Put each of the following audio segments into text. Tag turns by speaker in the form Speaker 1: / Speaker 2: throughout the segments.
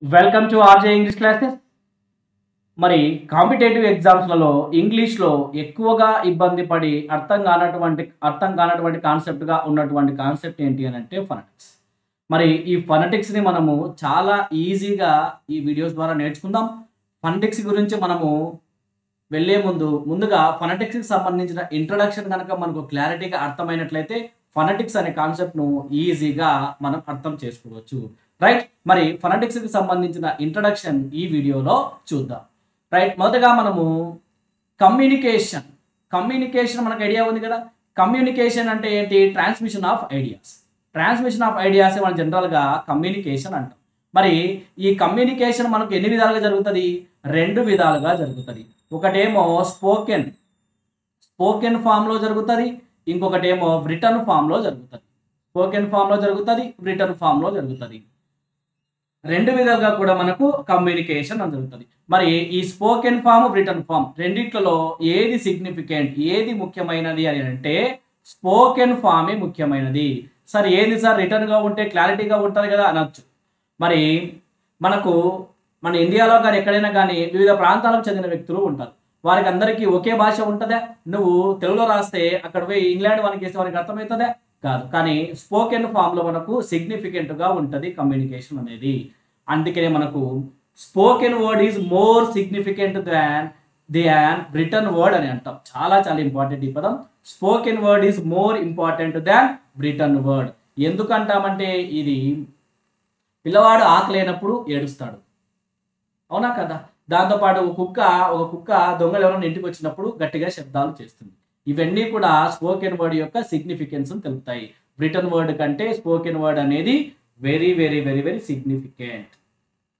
Speaker 1: Welcome to RJ English classes. మరి competitive ఎగ్జామ్స్లలో ఇంగ్లీష్లో ఎక్కువగా ఇబ్బంది పడి అర్థం కానటువంటి కాన్సెప్ట్గా ఉన్నటువంటి కాన్సెప్ట్ ఏంటి అని అంటే ఫనటిక్స్. మరి ఈ ఫనటిక్స్ని మనము చాలా ఈజీగా ఈ వీడియోస్ ద్వారా నేర్చుకుందాం. ఫనటిక్స్ గురించి మనము ముందుగా ఫనటిక్స్కి సంబంధించిన ఇంట్రడక్షన్ కనుక మనకు క్లారిటీగా అర్థమైనట్లయితే ఫనటిక్స్ అనే కాన్సెప్ట్ను ఈజీగా మనం అర్థం చేసుకోవచ్చు. రైట్, మరి ఫనటిక్స్కి సంబంధించిన ఇంట్రడక్షన్ ఈ వీడియోలో చూద్దాం. రైట్, మొదటగా మనము కమ్యూనికేషన్ కమ్యూనికేషన్ మనకు ఐడియా ఉంది కదా. కమ్యూనికేషన్ అంటే ఏంటి? Transmission of ideas. Transmission of ideas మనం జనరల్గా కమ్యూనికేషన్ అంటాం. మరి ఈ కమ్యూనికేషన్ మనకు ఎన్ని విధాలుగా జరుగుతుంది? రెండు విధాలుగా జరుగుతుంది. ఒకటేమో స్పోకెన్ ఫామ్లో జరుగుతుంది, ఇంకొకటేమో రిటర్న్ ఫామ్లో జరుగుతుంది. స్పోకెన్ ఫామ్లో జరుగుతుంది, రిటర్న్ ఫామ్లో జరుగుతుంది. రెండు విధాలుగా కూడా మనకు కమ్యూనికేషన్ జరుగుతుంది. మరి ఈ స్పోకెన్ ఫామ్, రిటర్న్ ఫామ్ రెండిట్లలో ఏది సిగ్నిఫికెంట్, ఏది ముఖ్యమైనది అని అంటే స్పోకెన్ ఫామే ముఖ్యమైనది. సార్ ఏది సార్ రిటర్న్గా ఉంటే క్లారిటీగా ఉంటుంది కదా అనొచ్చు. మరి మన ఇండియాలో కానీ ఎక్కడైనా కానీ వివిధ ప్రాంతాలకు చెందిన వ్యక్తులు ఉంటారు. వారికి అందరికీ ఒకే భాష ఉంటుందా? నువ్వు తెలుగులో రాస్తే అక్కడ పోయి ఇంగ్లాండ్ వానికి వేస్తే వారికి అర్థమవుతుందా? కాదు. కానీ స్పోకెన్ ఫామ్లో మనకు సిగ్నిఫికెంట్గా ఉంటుంది కమ్యూనికేషన్ అనేది. అందుకనే మనకు spoken word is more significant than written word అని అంటాం. చాలా చాలా ఇంపార్టెంట్ ఈ పదం. Spoken word is more important than written word. ఎందుకంటామంటే ఇది పిల్లవాడు ఆకలేనప్పుడు ఏడుస్తాడు, అవునా కదా. దాంతోపాటు ఒక కుక్క దొంగలు ఎవరైనా ఇంటికి వచ్చినప్పుడు గట్టిగా శబ్దాలు చేస్తుంది. ఇవన్నీ కూడా స్పోకెన్ వర్డ్ యొక్క సిగ్నిఫికెన్స్ తెలుపుతాయి. రిటర్న్ వర్డ్ కంటే స్పోకెన్ వర్డ్ అనేది very very very very significant.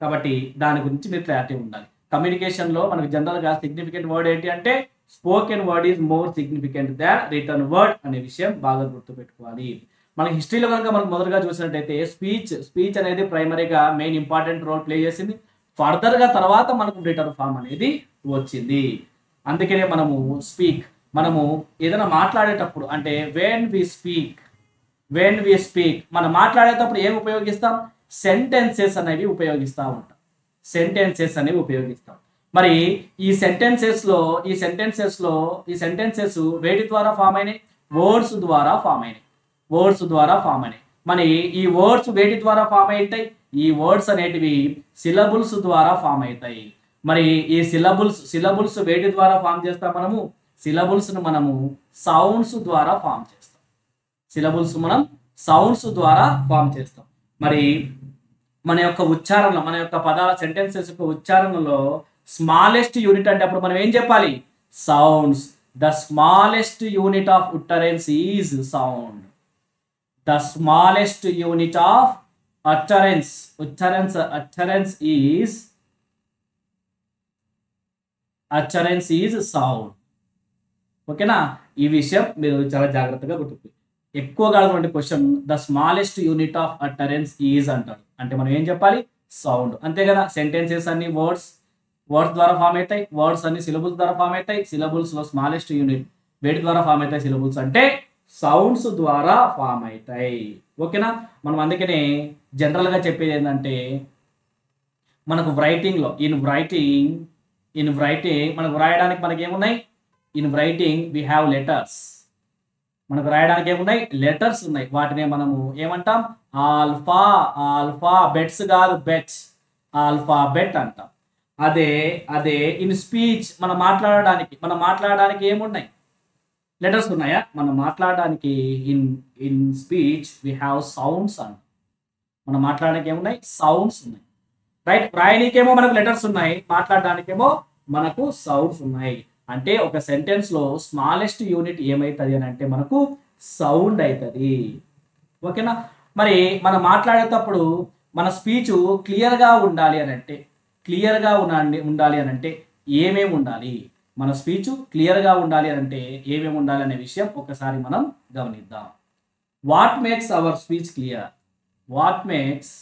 Speaker 1: కాబట్టి దాని గురించి మీరు క్లారిటీ ఉండాలి. కమ్యూనికేషన్లో మనకు జనరల్గా సిగ్నిఫికెంట్ వర్డ్ ఏంటి అంటే spoken word is more significant than written word అనే విషయం బాగా గుర్తుపెట్టుకోవాలి. మన హిస్టరీలో కనుక మనకు మొదలుగా చూసినట్టయితే స్పీచ్ అనేది ప్రైమరీగా మెయిన్ ఇంపార్టెంట్ రోల్ ప్లే చేసింది. ఫర్దర్గా తర్వాత మనకు రిటర్న్ ఫామ్ అనేది వచ్చింది. అందుకనే మనము ఏదైనా మాట్లాడేటప్పుడు అంటే వెన్ వి స్పీక్ మనం మాట్లాడేటప్పుడు ఏం ఉపయోగిస్తాం? సెంటెన్సెస్ అనేవి ఉపయోగిస్తూ ఉంటాం. మరి ఈ సెంటెన్సెస్ వేటి ద్వారా ఫామ్ అయినాయి? వర్డ్స్ ద్వారా ఫామ్ అయినాయి. మరి ఈ వర్డ్స్ వేటి ద్వారా ఫామ్ అవుతాయి? ఈ వర్డ్స్ అనేటివి సిలబుల్స్ ద్వారా ఫామ్ అవుతాయి. మరి ఈ సిలబుల్స్ వేటి ద్వారా ఫామ్ చేస్తాం? సిలబుల్స్ను మనము సౌండ్స్ ద్వారా ఫామ్ చేస్తాం. మరి మన యొక్క పదాల సెంటెన్సెస్ యొక్క ఉచ్చారణలో స్మాలెస్ట్ యూనిట్ అంటే అప్పుడు మనం ఏం చెప్పాలి? Sounds. The smallest unit of utterance is sound. The smallest unit of utterance is sound. ఓకేనా? ఈ విషయం మీరు చాలా జాగ్రత్తగా గుర్తుపెట్టుకోండి. ఎక్కువగా అటువంటి question the smallest unit of utterance is అంటాడు. అంటే మనం ఏం చెప్పాలి? సౌండ్. అంతే కదా. సెంటెన్సెస్ అన్ని వర్డ్స్ ద్వారా ఫామ్ అవుతాయి. వర్డ్స్ అన్ని సిలబుల్స్ ద్వారా ఫామ్ అవుతాయి. సిలబుల్స్లో స్మాలెస్ట్ యూనిట్ వేటి ద్వారా ఫామ్ అవుతాయి? సిలబుల్స్ అంటే సౌండ్స్ ద్వారా ఫామ్ అవుతాయి. ఓకేనా? మనం అందుకనే జనరల్గా చెప్పేది ఏంటంటే మనకు రైటింగ్లో ఇన్ రైటింగ్ మనకు రాయడానికి మనకి ఏమున్నాయి? In writing we have letters. మనకు రాయడానికి ఏమున్నాయి? లెటర్స్ ఉన్నాయి. వాటినే మనము ఏమంటాం? ఆల్ఫా బెట్స్ కాదు, బెట్స్, ఆల్ఫాబెట్ అంటాం. అదే ఇన్ స్పీచ్ మనం మాట్లాడడానికి ఏమున్నాయి? లెటర్స్ ఉన్నాయా? మనం మాట్లాడడానికి in speech we have sounds అంటాం. మనం మాట్లాడడానికి ఏమున్నాయి? సౌండ్స్ ఉన్నాయి. రైట్, రాయడానికేమో మనకు లెటర్స్ ఉన్నాయి, మాట్లాడడానికేమో మనకు సౌండ్స్ ఉన్నాయి. అంటే ఒక సెంటెన్స్లో స్మాలెస్ట్ యూనిట్ ఏమవుతుంది అని అంటే మనకు సౌండ్ అవుతుంది. ఓకేనా? మరి మనం మాట్లాడేటప్పుడు మన స్పీచ్ క్లియర్గా ఉండాలి అని అంటే ఏమేమి ఉండాలి? మన స్పీచ్ క్లియర్గా ఉండాలి అంటే ఏమేమి ఉండాలి అనే విషయం ఒకసారి మనం గమనిద్దాం. What makes hour speech clear? What makes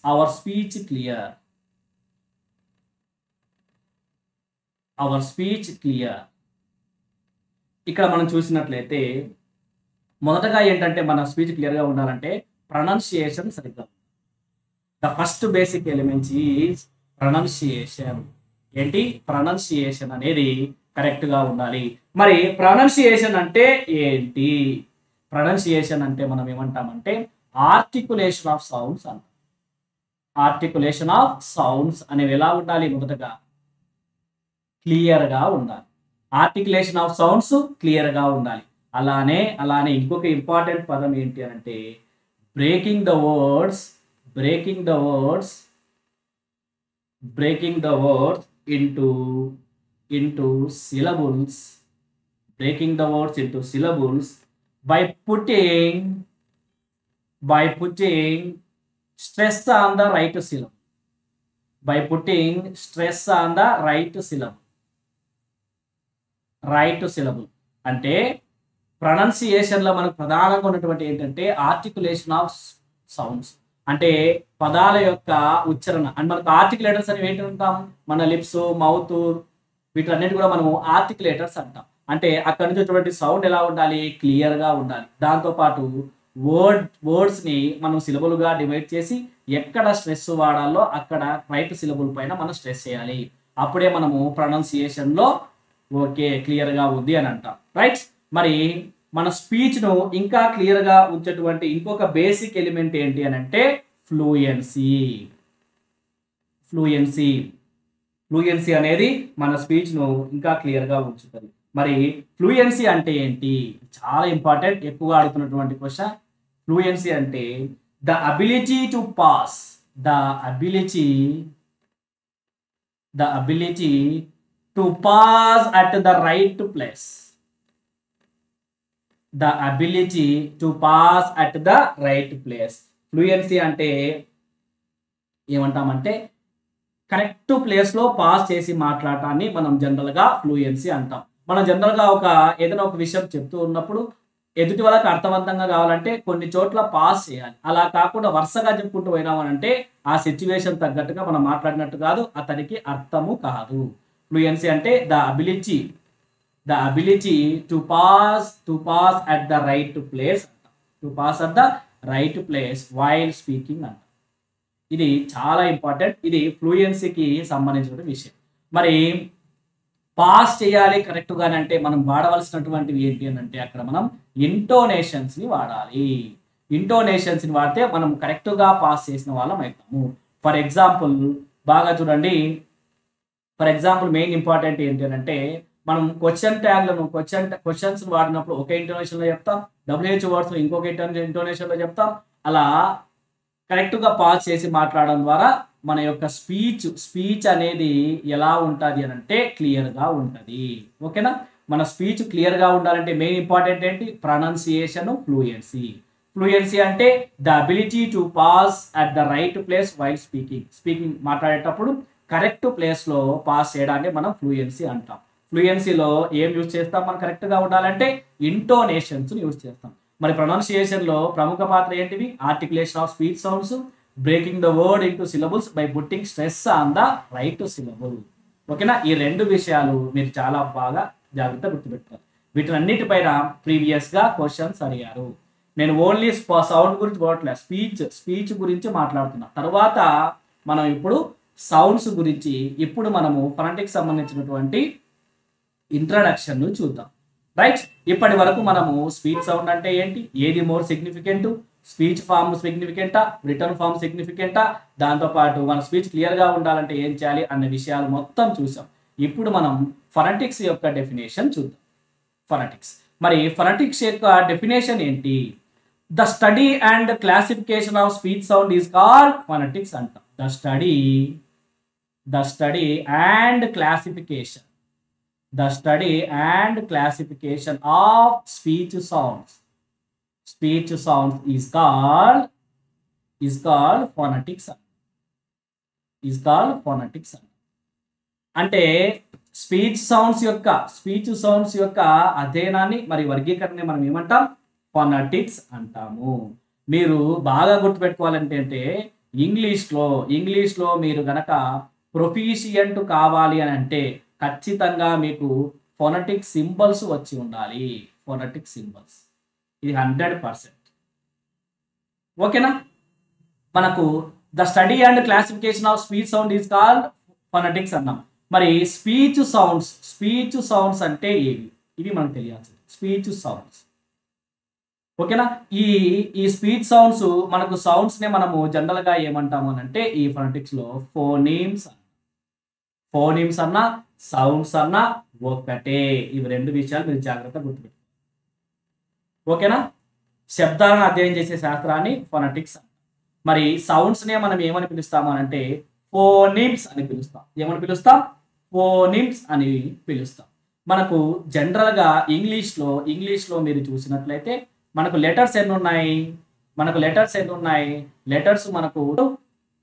Speaker 1: hour speech clear? ఇక్కడ మనం చూసినట్లయితే మొదటగా ఏంటంటే మన స్పీచ్ క్లియర్గా ఉండాలంటే ప్రొనౌన్సియేషన్ సరిగ్గా. The first basic element is pronunciation. ఏంటి? ప్రొనౌన్సియేషన్ అనేది కరెక్ట్ గా ఉండాలి. మరి ప్రొనౌన్సియేషన్ అంటే ఏంటి? ప్రొనౌన్సియేషన్ అంటే మనం ఏమంటామంటే ఆర్టికులేషన్ ఆఫ్ సౌండ్స్ అంటాం. ఆర్టికులేషన్ ఆఫ్ సౌండ్స్ అనేవి ఎలా ఉండాలి? మొదటగా క్లియర్ గా ఉండాలి. ఆర్టికులేషన్ ఆఫ్ సౌండ్స్ క్లియర్ గా ఉండాలి. అలానే ఇంకొక ఇంపార్టెంట్ పదం ఏంటి అంటే breaking the words into syllables, breaking the words into syllables by putting stress on the right syllable. By putting stress on the right syllable. అంటే ప్రొనౌన్సియేషన్ లో మనకు ప్రధానంగా ఉన్నటువంటి ఏంటంటే ఆర్టికులేషన్ ఆఫ్ సౌండ్స్, అంటే పదాల యొక్క ఉచ్చారణ. అండ్ మనకు ఆర్టికులేటర్స్ అనేవి ఏంటి అంటాం? మన లిప్స్, మౌత్, వీటన్నిటి కూడా మనం ఆర్టికులేటర్స్ అంటాం. అంటే అక్కడ నుంచి వచ్చేటువంటి సౌండ్ ఎలా ఉండాలి? క్లియర్ గా ఉండాలి. దాంతోపాటు వర్డ్స్ ని మనం సిలబుల్ గా డివైడ్ చేసి ఎక్కడ స్ట్రెస్ వాడాలో అక్కడ రైట్ సిలబుల్ పైన మనం స్ట్రెస్ చేయాలి. అప్పుడే మనము ప్రొనౌన్సియేషన్ లో ఓకే క్లియర్ గా ఉంది అని అంటాం. రైట్? మరి మన స్పీచ్ ను ఇంకా క్లియర్ గా ఉంచేటువంటి ఇంకొక బేసిక్ ఎలిమెంట్ ఏంటి అని అంటే ఫ్లూయెన్సీ అనేది మన స్పీచ్ ను ఇంకా క్లియర్ గా ఉంచుతుంది. మరి ఫ్లూయెన్సీ అంటే ఏంటి? చాలా ఇంపార్టెంట్, ఎక్కువగా అడుగుతున్నటువంటి క్వశ్చన్. ఫ్లూయెన్సీ అంటే the ability to pass at the right place. Fluency అంటే ఏమంటామంటే కరెక్ట్ ప్లేస్ లో పాస్ చేసి మాట్లాడటాన్ని మనం జనరల్ గా ఫ్లూయెన్సీ అంటాం. మనం జనరల్ గా ఏదైనా ఒక విషయం చెప్తూ ఉన్నప్పుడు ఎదుటి వాళ్ళకి అర్థవంతంగా కావాలంటే కొన్ని చోట్ల పాస్ చేయాలి. అలా కాకుండా వరుసగా చెప్పుకుంటూ పోయినామనంటే ఆ సిచ్యువేషన్ తగ్గట్టుగా మనం మాట్లాడినట్టు కాదు, అతనికి అర్థము కాదు. ఫ్లూయెన్సీ అంటే the ability to pass at the right place while speaking అంట. ఇది చాలా ఇంపార్టెంట్. ఇది ఫ్లూయెన్సీకి సంబంధించిన విషయం. మరి పాస్ చేయాలి కరెక్ట్ గానే అంటే మనం వాడవలసినటువంటివి ఏంటి అని అంటే అక్కడ మనం ఇంటోనేషన్స్ ని వాడాలి. ఇంటోనేషన్స్ ని వాడితే మనం కరెక్ట్ గా పాస్ చేసిన వాళ్ళం అవుతాము. ఫర్ ఎగ్జాంపుల్ బాగా చూడండి. మెయిన్ ఇంపార్టెంట్ ఏంటి అని అంటే మనం క్వశ్చన్స్ వాడినప్పుడు ఒక ఇంటోనేషన్ లో చెప్తాం, WH వర్డ్స్ ఇంకొక ఇంటోనేషన్ లో చెప్తాం. అలా కరెక్ట్ గా పాస్ చేసి మాట్లాడడం ద్వారా మన యొక్క స్పీచ్ అనేది ఎలా ఉంటుంది అని అంటే క్లియర్ గా ఉంటది. ఓకేనా? మన స్పీచ్ క్లియర్ గా ఉండాలంటే మెయిన్ ఇంపార్టెంట్ ఏంటి? ప్రొనౌన్సియేషన్, ఫ్లూయెన్సీ అంటే the ability to pass at the right place while speaking మాట్లాడేటప్పుడు కరెక్ట్ ప్లేస్ లో పాస్ చేయడాన్ని మనం ఫ్లూయెన్సీ అంటాం. ఫ్లూయెన్సీలో ఏం యూజ్ చేస్తాం? మనం కరెక్ట్ గా ఉండాలంటే ఇంటోనేషన్స్ యూజ్ చేస్తాం. మరి ప్రొనౌన్సియేషన్ లో ప్రముఖ పాత్ర ఏంటివి? Articulation of speech sounds, breaking the word into syllables by putting stress on the right syllable. ఓకేనా? ఈ రెండు విషయాలు మీరు చాలా బాగా జాగ్రత్త గుర్తుపెట్టారు. వీటన్నిటిపైన ప్రీవియస్ గా క్వశ్చన్స్ అడిగారు. నేను ఓన్లీ సౌండ్ గురించి పోవట్లేదు, స్పీచ్ గురించి మాట్లాడుతున్నా. తర్వాత మనం ఇప్పుడు సౌండ్స్ గురించి, ఇప్పుడు మనము ఫొనెటిక్స్ సంబంధించినటువంటి ఇంట్రడక్షన్ చూద్దాం. రైట్? ఇప్పటి వరకు మనము స్పీచ్ సౌండ్ అంటే ఏంటి, ఏది మోర్ సిగ్నిఫికెంట్, స్పీచ్ ఫామ్ సిగ్నిఫికెంటా, రిటర్న్ ఫామ్ సిగ్నిఫికెంటా, దాంతోపాటు మన స్పీచ్ క్లియర్గా ఉండాలంటే ఏం చేయాలి అన్న విషయాలు మొత్తం చూసాం. ఇప్పుడు మనం ఫొనెటిక్స్ యొక్క డెఫినేషన్ చూద్దాం. మరి ఫొనెటిక్స్ యొక్క డెఫినేషన్ ఏంటి? The study and classification of speech sound is called phonetics అంటాం. The study and classification of speech sounds is called phonetics. అంటే స్పీచ్ సౌండ్స్ యొక్క అధ్యయనాన్ని మరి వర్గీకరణని మనం ఏమంటాం? ఫొనెటిక్స్ అంటాము. మీరు బాగా గుర్తుపెట్టుకోవాలంటే అంటే ఇంగ్లీష్లో మీరు గనక ప్రొఫిషియంట్ కావాలి అని అంటే ఖచ్చితంగా మీకు ఫొనెటిక్ సింబల్స్ వచ్చి ఉండాలి. ఇది 100%. ఓకేనా? మనకు the study and classification of speech sound is called phonetics అన్నాం. మరి స్పీచ్ సౌండ్స్ అంటే ఏవి, ఇవి మనకు తెలియాల్సింది. స్పీచ్ సౌండ్స్, ఓకేనా. ఈ స్పీచ్ సౌండ్స్ మనకు సౌండ్స్ నే మనము జనరల్ గా ఏమంటాము అని అంటే ఈ ఫొనెటిక్స్ లో ఫోనీమ్స్ అన్నా సౌండ్స్ అన్నా ఒకటే. ఇవి రెండు విషయాలు మీరు జాగ్రత్తగా గుర్తుపెట్టు, ఓకేనా. శబ్దాలను అధ్యయనం చేసే శాస్త్రాన్ని ఫొనెటిక్స్. మరి సౌండ్స్ నే మనం ఏమని పిలుస్తాము అని అంటే ఫోనిమ్స్ అని పిలుస్తాం. ఏమని పిలుస్తాం? ఫోనిమ్స్ అని పిలుస్తాం. మనకు జనరల్ గా ఇంగ్లీష్ లో మీరు చూసినట్లయితే మనకు లెటర్స్ ఎన్ని ఉన్నాయి? లెటర్స్ మనకు,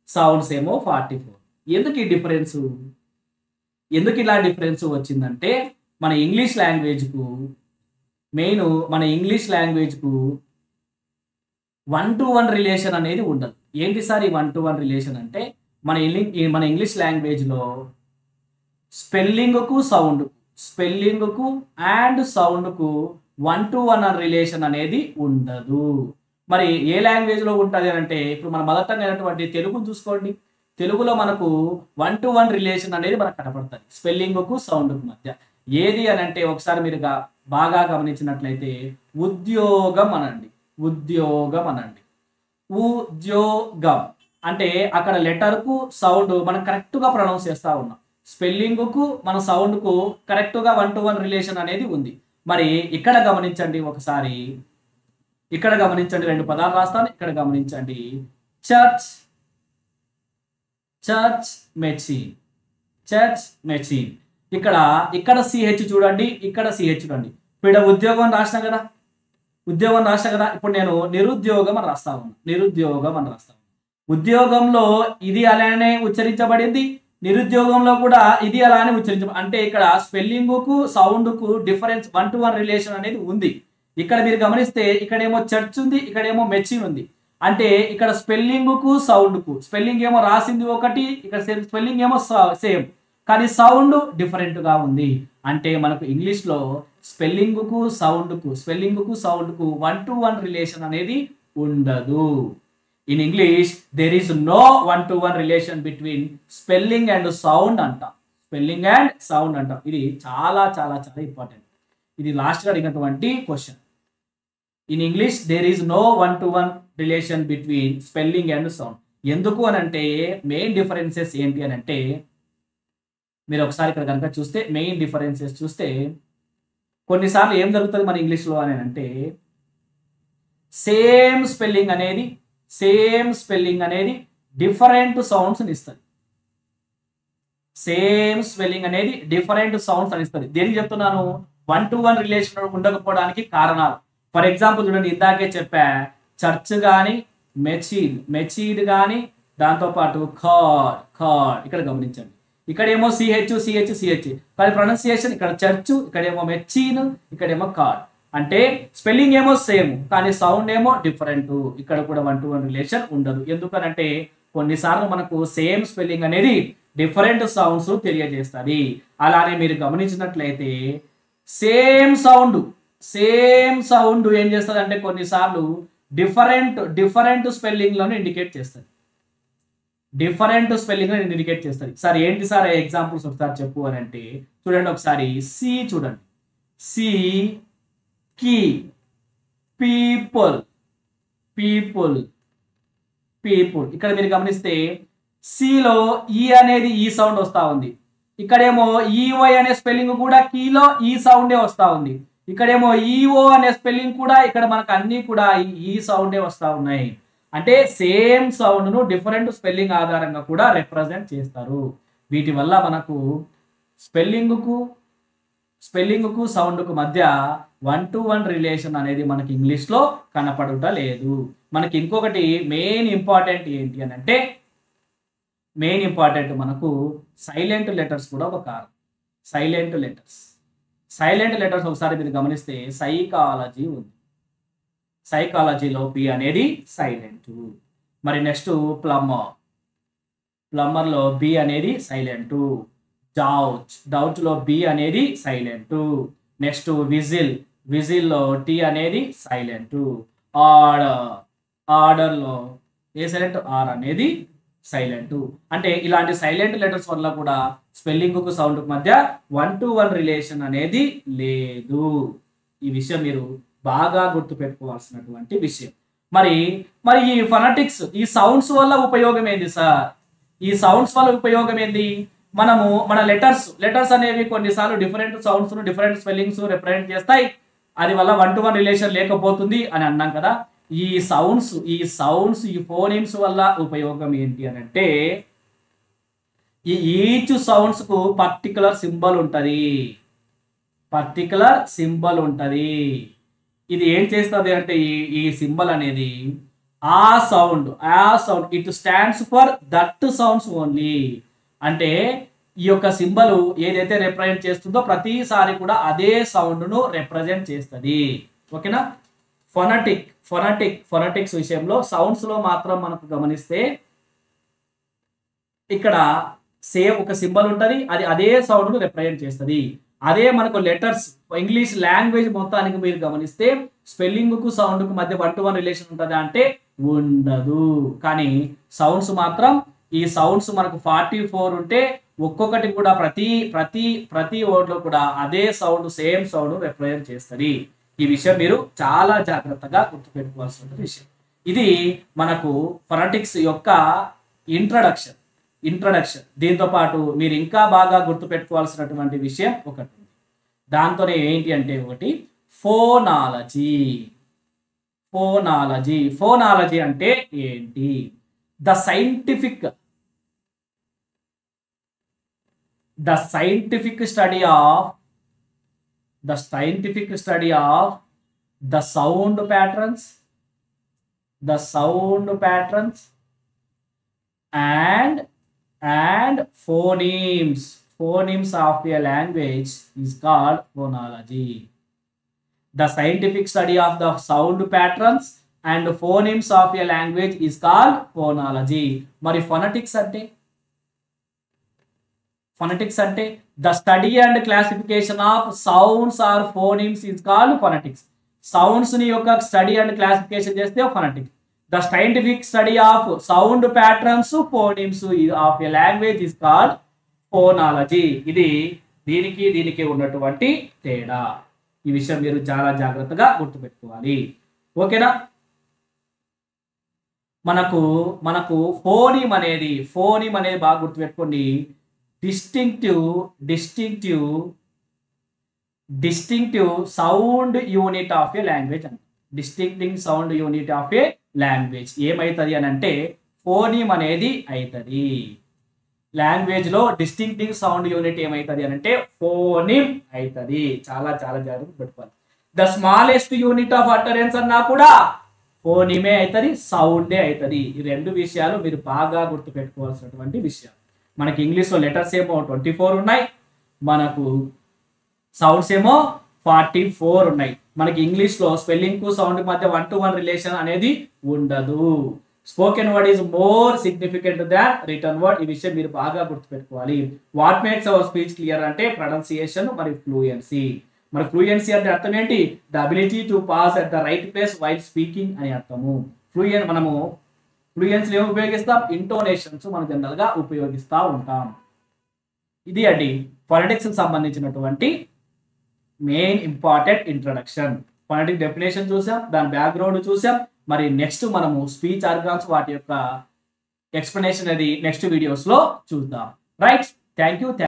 Speaker 1: సౌండ్స్ ఏమో 44. ఎందుకు ఈ డిఫరెన్స్? ఎందుకు ఇలా డిఫరెన్స్ వచ్చిందంటే మన ఇంగ్లీష్ లాంగ్వేజ్ కు 1-to-1 రిలేషన్ అనేది ఉండదు. ఏంటి సార్ ఈ 1-to-1 రిలేషన్ అంటే మన ఇంగ్లీష్ లాంగ్వేజ్ లో స్పెల్లింగ్ కు అండ్ సౌండ్ కు 1-to-1 రిలేషన్ అనేది ఉండదు. మరి ఏ లాంగ్వేజ్ లో ఉంటుంది అంటే ఇప్పుడు మన మదర్ టంగ్ అయినటువంటి తెలుగు చూసుకోండి. తెలుగులో మనకు 1-to-1 రిలేషన్ అనేది మనకు కనపడుతుంది స్పెల్లింగ్ కు సౌండ్ కు మధ్య. ఏది అని అంటే ఒకసారి మీరు బాగా గమనించినట్లయితే ఉద్యోగం అనండి. ఉద్యోగం అంటే అక్కడ లెటర్ కు సౌండ్ మనం కరెక్ట్ గా ప్రొనౌన్స్ చేస్తా ఉన్నాం. స్పెల్లింగ్ కు మన సౌండ్ కు కరెక్ట్ గా 1-to-1 రిలేషన్ అనేది ఉంది. మరి ఇక్కడ గమనించండి ఒకసారి, రెండు పదాలు రాస్తాను. ఇక్కడ గమనించండి, చర్చ్ మెషిన్. ఇక్కడ సిహెచ్ చూడండి, ఇక్కడ సిహెచ్ చూడండి. ఇప్పుడు ఉద్యోగం రాసిన కదా, ఇప్పుడు నేను నిరుద్యోగం అని రాస్తా ఉన్నా. ఉద్యోగంలో ఇది అలానే ఉచ్చరించబడింది, నిరుద్యోగంలో కూడా ఇది అలానే ఉచ్చరించబడి, అంటే ఇక్కడ స్పెల్లింగ్ కు సౌండ్ కు డిఫరెన్స్ 1-to-1 రిలేషన్ అనేది ఉంది. ఇక్కడ మీరు గమనిస్తే ఇక్కడేమో చర్చ్ ఉంది, ఇక్కడేమో మెషిన్ ఉంది. అంటే ఇక్కడ స్పెల్లింగ్ కు సౌండ్ కు, స్పెల్లింగ్ ఏమో రాసింది ఒకటి, ఇక్కడ స్పెల్లింగ్ ఏమో సేమ్, కానీ సౌండ్ డిఫరెంట్ గా ఉంది. అంటే మనకు ఇంగ్లీష్ లో స్పెల్లింగ్ కు సౌండ్ కు 1-to-1 రిలేషన్ అనేది ఉండదు. In English there is no 1-to-1 relation between spelling and sound అంటాం. ఇది చాలా చాలా చాలా ఇంపార్టెంట్. ఇది లాస్ట్ గా అడిగినటువంటి question. In English there is no 1-to-1 relation between spelling and sound. ఎందుకు అని అంటే మెయిన్ డిఫరెన్సెస్ ఏంటి అని అంటే మీరు ఒకసారి ఇక్కడ కనుక చూస్తే మెయిన్ డిఫరెన్సెస్ చూస్తే కొన్నిసార్లు ఏం జరుగుతుంది మన ఇంగ్లీష్లో అని అంటే సేమ్ స్పెల్లింగ్ అనేది డిఫరెంట్ సౌండ్స్ ఇస్తుంది. దేనికి చెప్తున్నాను? 1-to-1 రిలేషన్ ఉండకపోవడానికి కారణాలు. ఫర్ ఎగ్జాంపుల్ చూడండి, ఇందాకే చెప్పా, చర్చ్ కానీ మెచీడ్ కానీ దాంతోపాటు కార్డ్. ఇక్కడ గమనించండి, ఇక్కడేమో సిహెచ్ కానీ ప్రొనౌన్సియేషన్ ఇక్కడ చర్చ్, ఇక్కడేమో మెచీన్, ఇక్కడేమో కార్డ్. అంటే స్పెల్లింగ్ ఏమో సేమ్ కానీ సౌండ్ ఏమో డిఫరెంట్. ఇక్కడ కూడా 1-to-1 రిలేషన్ ఉండదు. ఎందుకనంటే కొన్నిసార్లు మనకు సేమ్ స్పెల్లింగ్ అనేది డిఫరెంట్ సౌండ్స్ తెలియజేస్తుంది. అలానే మీరు గమనించినట్లయితే సేమ్ సౌండ్ ఏం చేస్తుంది అంటే కొన్నిసార్లు డిఫరెంట్ స్పెల్లింగ్ లను ఇండికేట్ చేస్తుంది. సార్ ఏంటి సార్ ఎగ్జాంపుల్స్ ఒకసారి చెప్పు అని అంటే చూడండి, ఒకసారి సి చూడండి, సి కీ, పీపుల్. ఇక్కడ మీరు గమనిస్తే సిలో ఈ అనేది ఈ సౌండ్ వస్తా ఉంది. ఇక్కడేమో ఈవై అనే స్పెల్లింగ్ కూడా కీలో ఈ సౌండే వస్తా ఉంది. ఇక్కడేమో ఈఓ అనే స్పెల్లింగ్ కూడా ఇక్కడ మనకు అన్ని కూడా ఈ సౌండే వస్తా ఉన్నాయి. అంటే సేమ్ సౌండ్ ను డిఫరెంట్ స్పెల్లింగ్ ఆధారంగా కూడా రిప్రజెంట్ చేస్తారు. వీటి వల్ల మనకు స్పెల్లింగ్ కు సౌండ్ కు మధ్య 1-to-1 రిలేషన్ అనేది మనకి ఇంగ్లీష్ లో కనపడుట లేదు. మనకి ఇంకొకటి మెయిన్ ఇంపార్టెంట్ ఏంటి అని అంటే మనకు సైలెంట్ లెటర్స్ కూడా ఒక కారణం. సైలెంట్ లెటర్స్ ఒకసారి మీరు గమనిస్తే సైకాలజీ ఉంది. సైకాలజీలో పి అనేది సైలెంట్. మరి నెక్స్ట్ ప్లంబర్ లో బి అనేది సైలెంట్. డౌట్ లో బి అనేది సైలెంట్. నెక్స్ట్ విజిల్ లో టి అనేది సైలెంట్. ఆర్డర్ లో ఏ సైలెంట్? ఆర్ అనేది సైలెంట్. అంటే ఇలాంటి సైలెంట్ లెటర్స్ వల్ల కూడా స్పెల్లింగ్ కు సౌండ్ మధ్య 1-to-1 రిలేషన్ అనేది లేదు. ఈ విషయం మీరు బాగా గుర్తు పెట్టుకోవాల్సినటువంటి విషయం. మరి మరి ఈ ఫనటిక్స్, ఈ సౌండ్స్ వల్ల ఉపయోగం ఏంది సార్? ఈ సౌండ్స్ వల్ల ఉపయోగం ఏంది? మనము మన లెటర్స్ అనేవి కొన్నిసార్లు different sounds different spellings represent చేస్తాయి. అది వల్ల 1-to-1 రిలేషన్ లేకపోతుంది అని అన్నాం కదా. ఈ సౌండ్స్ ఈ ఫోనిమ్స్ వల్ల ఉపయోగం ఏంటి అని అంటే, ఈ ఈచ్ సౌండ్స్ కు పర్టికులర్ సింబల్ ఉంటది. ఇది ఏం చేస్తుంది అంటే, ఈ సింబల్ అనేది ఆ sound it stands for that sounds only. అంటే ఈ యొక్క సింబల్ ఏదైతే రిప్రజెంట్ చేస్తుందో ప్రతిసారి కూడా అదే సౌండ్ ను రిప్రజెంట్ చేస్తుంది. ఓకేనా? ఫొనటిక్స్ విషయంలో సౌండ్స్ లో మాత్రం మనకు గమనిస్తే ఇక్కడ సేమ్ ఒక సింబల్ ఉంటుంది, అది అదే సౌండ్ ను రిప్రజెంట్ చేస్తుంది. అదే మనకు లెటర్స్ ఇంగ్లీష్ లాంగ్వేజ్ మొత్తానికి మీరు గమనిస్తే స్పెల్లింగ్ కు సౌండ్ కు మధ్య 1-to-1 రిలేషన్ ఉంటుందా అంటే ఉండదు. కానీ సౌండ్స్ మాత్రం, ఈ సౌండ్స్ మనకు 44 ఉంటే ఒక్కొక్కటి కూడా ప్రతి వర్డ్ లో కూడా అదే సౌండ్, సేమ్ సౌండ్ రిప్రజెంట్ చేస్తుంది. ఈ విషయం మీరు చాలా జాగ్రత్తగా గుర్తుపెట్టుకోవాల్సిన విషయం. ఇది మనకు ఫొనటిక్స్ యొక్క ఇంట్రడక్షన్. దీంతో పాటు మీరు ఇంకా బాగా గుర్తుపెట్టుకోవాల్సినటువంటి విషయం ఒకటి ఉంది. దాంతోనే ఏంటి అంటే, ఒకటి ఫోనాలజీ అంటే ఏంటి? The scientific study of the sound patterns and phonemes of a language is called phonology. The scientific study of the sound patterns and phonemes of a language is called phonology. మరి phonetics అంటే the study and classification of sounds or phonemes is called phonetics. Sounds ని యొక్క study and classification చేస్తే phonetics. The scientific study of sound patterns, phonemes of a language is called phonology. ఇది దీనికి ఉన్నటువంటి తేడా. ఈ విషయం మీరు చాలా జాగ్రత్తగా గుర్తుపెట్టుకోవాలి. ఓకేనా? మనకు ఫోనిమ్ అనేది బాగా గుర్తుపెట్టుకోండి. Distinctive sound unit of a language అని. Distinctive sound unit of a language ఏమైతుంది అని అంటే ఫోనిమ్ అనేది అవుతుంది. లాంగ్వేజ్ లో డిస్టింక్టివ్ సౌండ్ యూనిట్ ఏమైతుంది అని అంటే ఫోనిమ్ అవుతుంది. చాలా చాలా జాగ్రత్త పెట్టుకోవాలి. The smallest unit of utterance అన్నా కూడా ఫోనిమే అవుతుంది, సౌండే అవుతుంది. ఈ రెండు విషయాలు మీరు బాగా గుర్తు పెట్టుకోవాల్సినటువంటి విషయాలు. మనకి ఇంగ్లీష్లో లెటర్స్ ఏమో 24 ఉన్నాయి, మనకు సౌండ్స్ ఏమో 44 ఉన్నాయి. మనకి ఇంగ్లీష్లో స్పెల్లింగ్ కు సౌండ్ మధ్య 1-to-1 రిలేషన్ అనేది ఉండదు. Spoken word is more significant than written word. ఈ విషయం మీరు బాగా గుర్తుపెట్టుకోవాలి. What makes hour speech clear అంటే ప్రొనౌన్సియేషన్ మరియు ఫ్లూయెన్సీ. మరి ఫ్లూయెన్సీ అంటే అర్థం ఏంటి? The ability to pass at the right place while speaking అని అర్థము. మనము ఫ్లూయెన్సీ ఏమి ఉపయోగిస్తాం? ఇంటోనేషన్స్ మనం జనరల్ గా ఉపయోగిస్తూ ఉంటాం. ఇది అండి ఫొనెటిక్స్ కి సంబంధించినటువంటి main important introduction. Phonetic definition చూసాం, దాని బ్యాక్గ్రౌండ్ చూసాం. మరి నెక్స్ట్ మనము స్పీచ్ ఆర్గాన్స్ వాటి యొక్క ఎక్స్ప్లెనేషన్ అనేది నెక్స్ట్ వీడియోస్ లో చూద్దాం. Right, thank you.